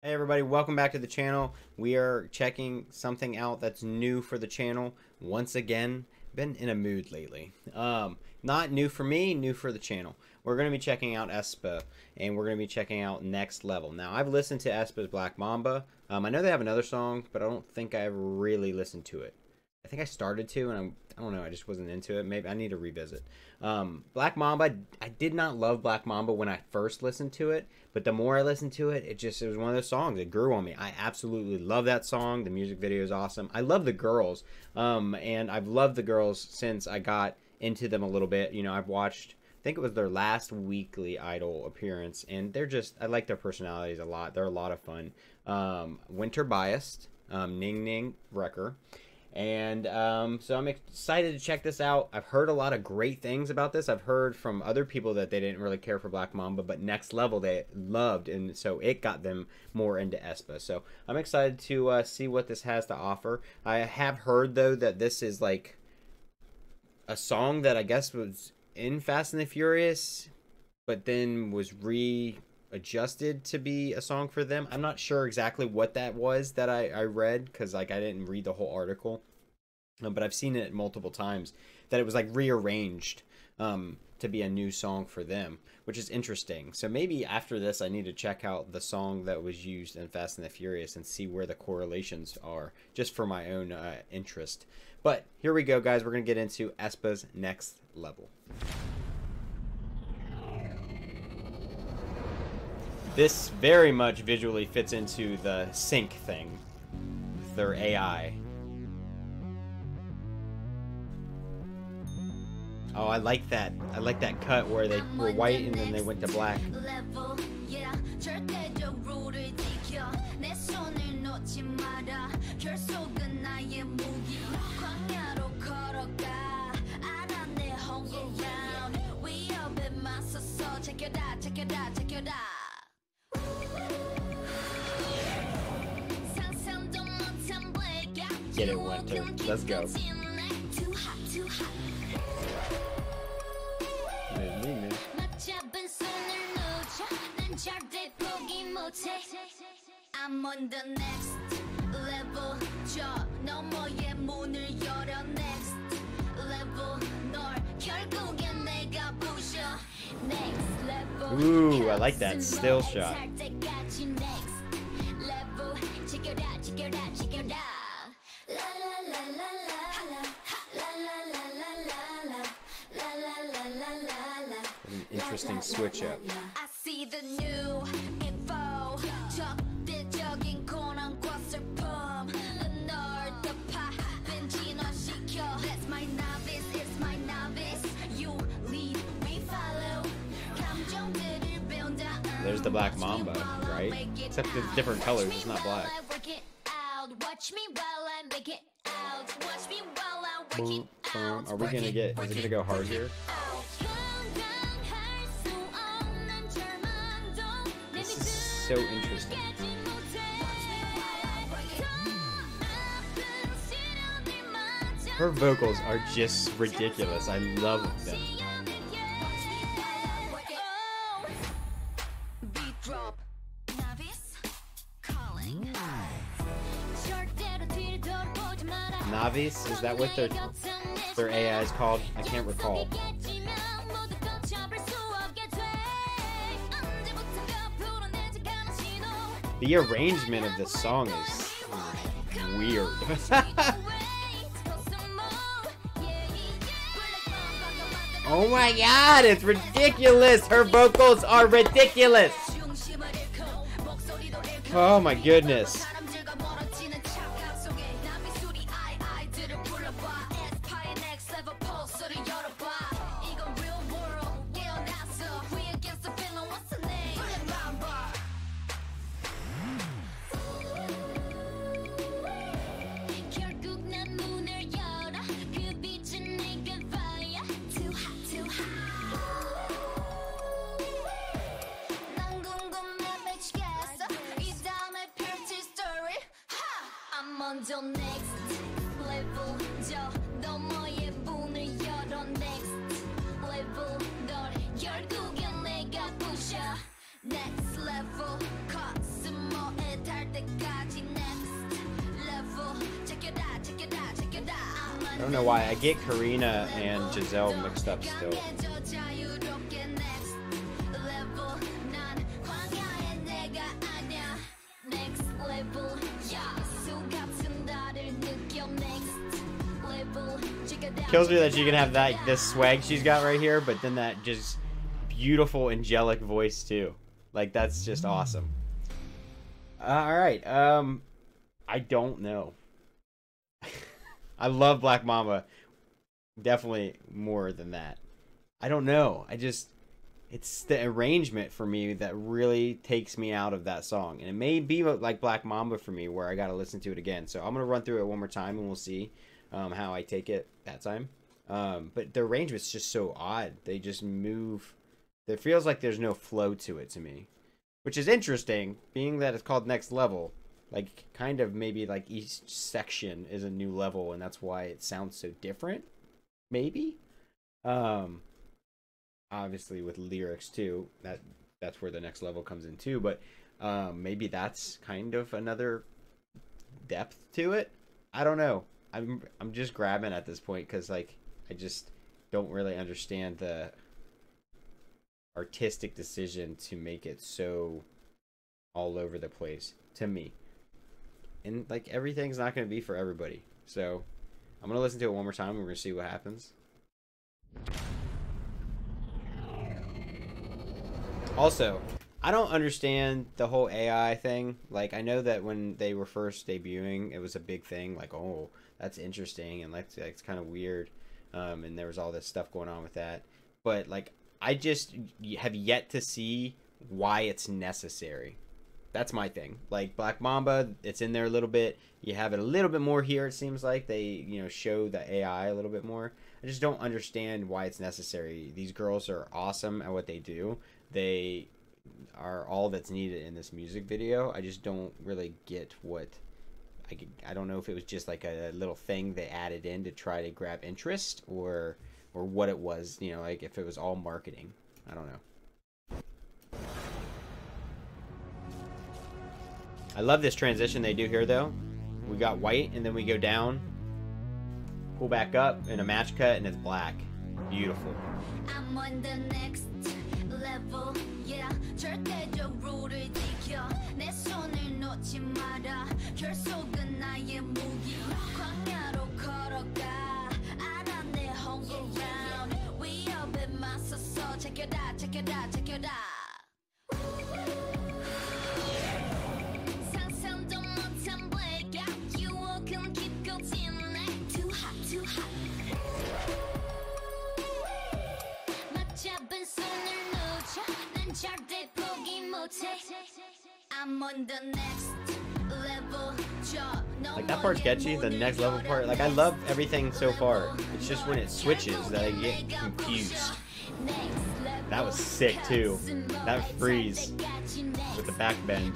Hey everybody, welcome back to the channel. We are checking something out that's new for the channel. Once again, been in a mood lately. Not new for me, new for the channel. We're going to be checking out aespa, and we're going to be checking out Next Level. Now, I've listened to aespa's Black Mamba. I know they have another song, but I don't think I ever really listened to it. I think I started to, and I don't know, I just wasn't into it. Maybe I need to revisit. Black Mamba, I did not love Black Mamba when I first listened to it, but the more I listened to it, it was one of those songs. It grew on me. I absolutely love that song. The music video is awesome. I love the girls, and I've loved the girls since I got into them a little bit. You know, I've watched, I think it was their last weekly Idol appearance, and I like their personalities a lot. They're a lot of fun. Winter Biased, Ning Ning Wrecker. And so I'm excited to check this out. I've heard a lot of great things about this. I've heard from other people that they didn't really care for Black Mamba, but Next Level they loved, and so it got them more into aespa. So I'm excited to see what this has to offer. I have heard, though, that this is like a song that I guess was in Fast and the Furious, but then was readjusted to be a song for them. I'm not sure exactly what that was that I read, because like I didn't read the whole article, but I've seen it multiple times that it was like rearranged to be a new song for them, which is interesting. So maybe after this I need to check out the song that was used in Fast and the Furious and see where the correlations are, just for my own interest. But here we go, guys. We're gonna get into aespa's Next Level. This very much visually fits into the sync thing, their AI. Oh, I like that. I like that cut where they were white and then they went to black. Get it, Winter. Let's go. I'm on the next level. 저 너머의 문을 열어 next level. 널 결국엔 내가 부셔 next level. Ooh, I like that still shot. An interesting switch up. I see the new info. 적대적인 고난과 슬픔. 널 덮어빈 진화시켜. That's my novice, it's my novice. You lead, we follow. 감정들을 배운다. There's the Black Mamba, right? Except it's different colors, it's not black. Watch me while I make it out. Watch me while I work it out. Are we gonna get, is it gonna go hard here? This is so interesting. Her vocals are just ridiculous. I love them. Navis? Is that what their AI is called? I can't recall. The arrangement of this song is weird. Oh my god, it's ridiculous! Her vocals are ridiculous! Oh my goodness. on the next level. 저 너머의 문을 열어 next level. 널 결국엔 내가 부셔 next level. 코스모에 don't know why I get Karina and Giselle mixed up still. Kills me that she can have that this swag she's got right here, but then that just beautiful angelic voice too. Like, that's just awesome. All right, I don't know. I love Black Mamba, definitely more than that. I don't know. It's the arrangement for me that really takes me out of that song, and it may be like Black Mamba for me, where I got to listen to it again. So I'm gonna run through it one more time, and we'll see how I take it that time. But the arrangement's just so odd. They just move. It feels like there's no flow to it to me, which is interesting, being that it's called Next Level. Like, kind of maybe like each section is a new level, and that's why it sounds so different. Maybe. Obviously with lyrics too. That's where the next level comes in too. But maybe that's kind of another depth to it. I don't know. I'm just grabbing at this point because, like, I just don't really understand the artistic decision to make it so all over the place to me. And, like, everything's not going to be for everybody. So I'm going to listen to it one more time and we're going to see what happens. Also, I don't understand the whole AI thing. Like, I know that when they were first debuting, it was a big thing. Like, oh, that's interesting, and like it's kind of weird. And there was all this stuff going on with that. But, like, I just have yet to see why it's necessary. That's my thing. Like, Black Mamba, it's in there a little bit. You have it a little bit more here, it seems like. They, you know, show the AI a little bit more. I just don't understand why it's necessary. These girls are awesome at what they do. They are all that's needed in this music video. I just don't really get what... I don't know if it was just like a little thing they added in to try to grab interest, or what it was, you know, like if it was all marketing. I don't know. I love this transition they do here, though. We got white, and then we go down, pull back up, and a match cut, and it's black. Beautiful. I'm on the next level, yeah. 절대적으로를 지켜 내 손을 놓지 마라. 결속은 나의 무기. 광야로 걸어가. 알아 내 home ground. 위협에 맞서서 제껴라, 제껴라, 제껴라. 상상도 못한 blackout. 유혹은 깊고 진해. Too hot, too hot. 맞잡은 손을 놓쳐. 난 절대 포기 못해. I'm on the next level. Like, that part's catchy, the next level part. Like, I love everything so far. It's just when it switches that I get confused. That was sick too. That freeze with the back bend.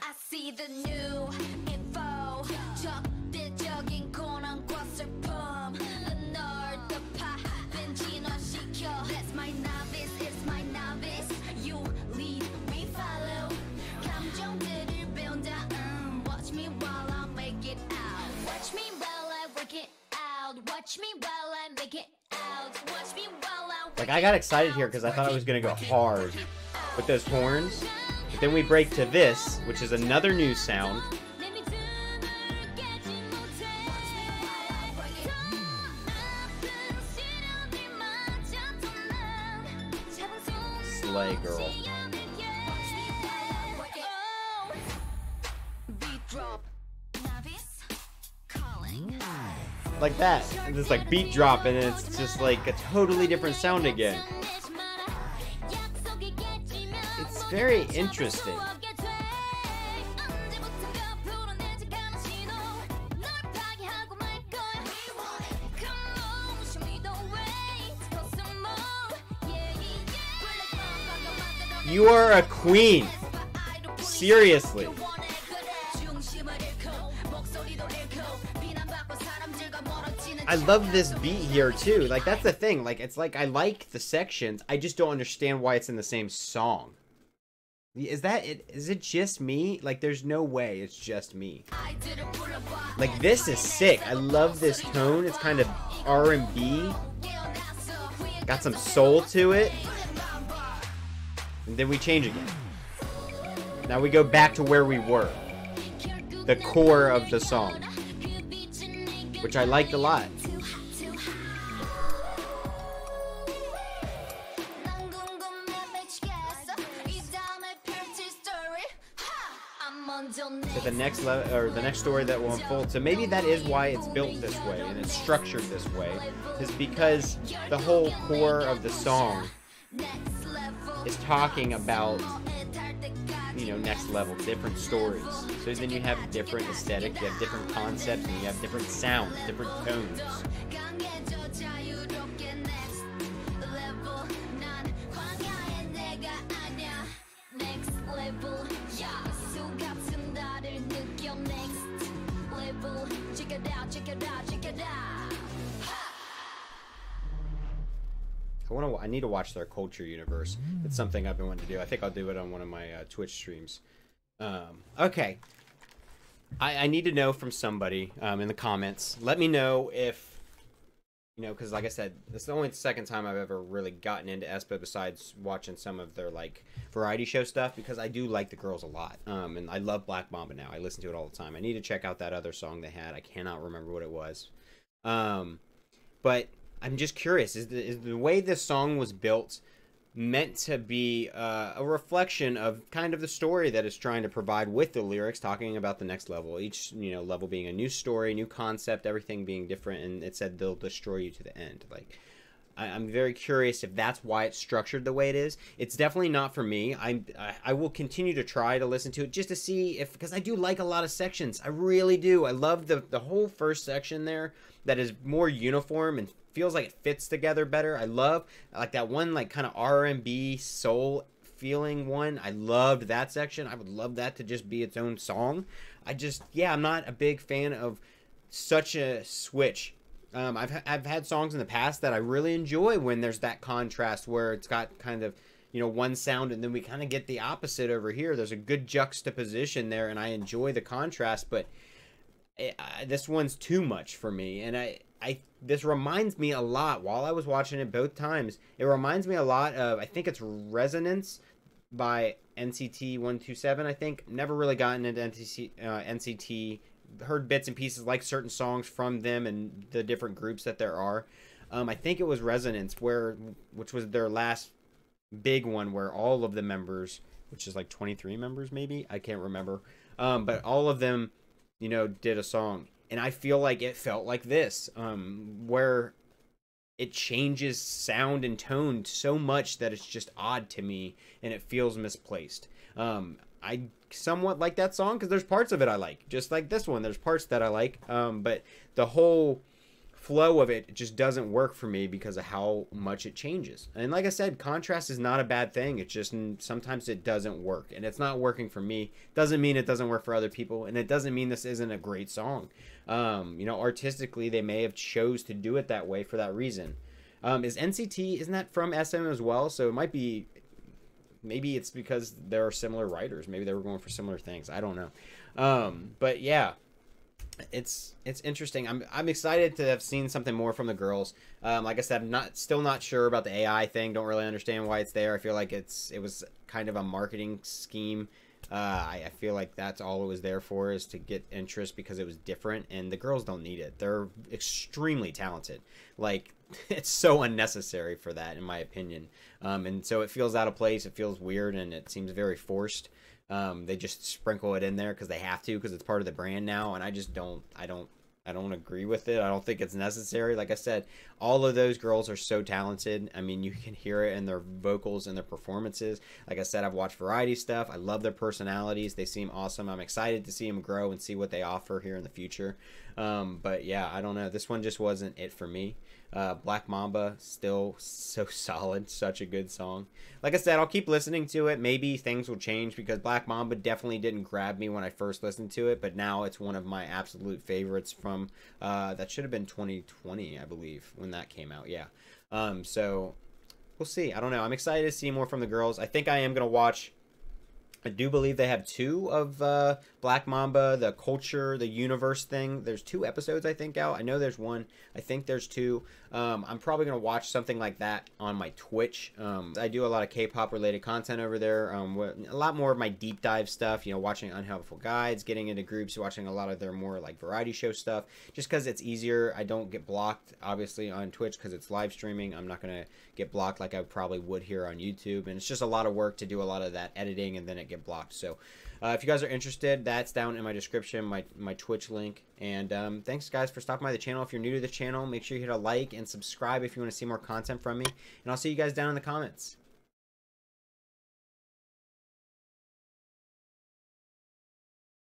I see the new info. 적대적인 고난과 슬픔. 널 덮아 벤진화시켜. That's my novice, it's my novice. You lead, we follow. 감정들을 배운다. Watch me while I make it out. Watch me while I work it out. Watch me while I make it out. Watch me while I work Like, I got excited here because I thought it was gonna go hard with those horns. But then we break to this, which is another new sound. Slay girl. Like that. It's just like beat drop, and it's just like a totally different sound again. It's very interesting. You are a queen. Seriously. I love this beat here too. Like, that's the thing. Like, it's like I like the sections. I just don't understand why it's in the same song. Is that it? Is it just me? Like, there's no way it's just me. Like, this is sick. I love this tone. It's kind of R&B. Got some soul to it. And then we change again. Now we go back to where we were. The core of the song. Which I liked a lot. To the next level, or the next story that will unfold. So maybe that is why it's built this way and it's structured this way, is because the whole core of the song is talking about, you know, next level, different stories. So then you have different aesthetic, you have different concepts, and you have different sounds, different tones. I need to watch their Culture Universe. It's something I've been wanting to do. I think I'll do it on one of my Twitch streams. Okay. I need to know from somebody in the comments. Let me know if, you know, because like I said, this is the only second time I've ever really gotten into aespa besides watching some of their, like, variety show stuff, because I do like the girls a lot. And I love Black Mamba now. I listen to it all the time. I need to check out that other song they had. I cannot remember what it was. But I'm just curious, is the way this song was built meant to be a reflection of kind of the story that it's trying to provide with the lyrics, talking about the next level, each, you know, level being a new story, new concept, everything being different, and it said they'll destroy you to the end. Like, I'm very curious if that's why it's structured the way it is. It's definitely not for me. I will continue to try to listen to it just to see if, because I do like a lot of sections. I really do. I love the whole first section there that is more uniform and feels like it fits together better. I love, like, that one, like, kind of R&B soul feeling one. I loved that section. I would love that to just be its own song. I'm not a big fan of such a switch. I've had songs in the past that I really enjoy when there's that contrast where it's got kind of, you know, one sound and then we kind of get the opposite over here. There's a good juxtaposition there and I enjoy the contrast, but this one's too much for me. And this reminds me a lot, while I was watching it both times, it reminds me a lot of, I think it's Resonance by NCT 127, I think. Never really gotten into NCT. Heard bits and pieces, like certain songs from them and the different groups that there are. I think it was Resonance, which was their last big one, where all of the members, which is like 23 members maybe, I can't remember, but all of them, you know, did a song. And I feel like it felt like this, where it changes sound and tone so much that it's just odd to me and it feels misplaced. I somewhat like that song because there's parts of it I like, just like this one. There's parts that I like, but the whole flow of it just doesn't work for me because of how much it changes. And like I said, contrast is not a bad thing. It's just sometimes it doesn't work, and it's not working for me. Doesn't mean it doesn't work for other people, and it doesn't mean this isn't a great song. You know, artistically they may have chose to do it that way for that reason. Is NCT, isn't that from SM as well? So it might be, maybe it's because there are similar writers. Maybe they were going for similar things. I don't know. But yeah, it's interesting. I'm excited to have seen something more from the girls. Like I said, I'm still not sure about the AI thing. Don't really understand why it's there. I feel like it was kind of a marketing scheme. I feel like that's all it was there for, is to get interest because it was different, and the girls don't need it. They're extremely talented. Like, it's so unnecessary for that, in my opinion. And so it feels out of place. It feels weird, and it seems very forced. They just sprinkle it in there because they have to, because it's part of the brand now, and I don't agree with it. I don't think it's necessary. Like I said, all of those girls are so talented. I mean, you can hear it in their vocals and their performances. Like I said, I've watched variety stuff. I love their personalities. They seem awesome. I'm excited to see them grow and see what they offer here in the future. But yeah, I don't know. This one just wasn't it for me. Black Mamba, still so solid. Such a good song. Like I said, I'll keep listening to it. Maybe things will change because Black Mamba definitely didn't grab me when I first listened to it. But now it's one of my absolute favorites from, that should have been 2020, I believe, when that came out. Yeah. So we'll see. I don't know. I'm excited to see more from the girls. I think I am going to watch. I do believe they have 2 of Black Mamba, the culture, the universe thing. There's 2 episodes, I think, out. I know there's 1. I think there's 2. I'm probably going to watch something like that on my Twitch. I do a lot of K-pop related content over there. A lot more of my deep dive stuff, you know, watching Unhelpful Guides, getting into groups, watching a lot of their more like variety show stuff. Just because it's easier. I don't get blocked, obviously, on Twitch because it's live streaming. I'm not going to get blocked like I probably would here on YouTube. And it's just a lot of work to do a lot of that editing and then it get blocked. So if you guys are interested, that's down in my description, my Twitch link. And thanks guys for stopping by the channel. If you're new to the channel, make sure you hit a like and subscribe if you want to see more content from me, and I'll see you guys down in the comments.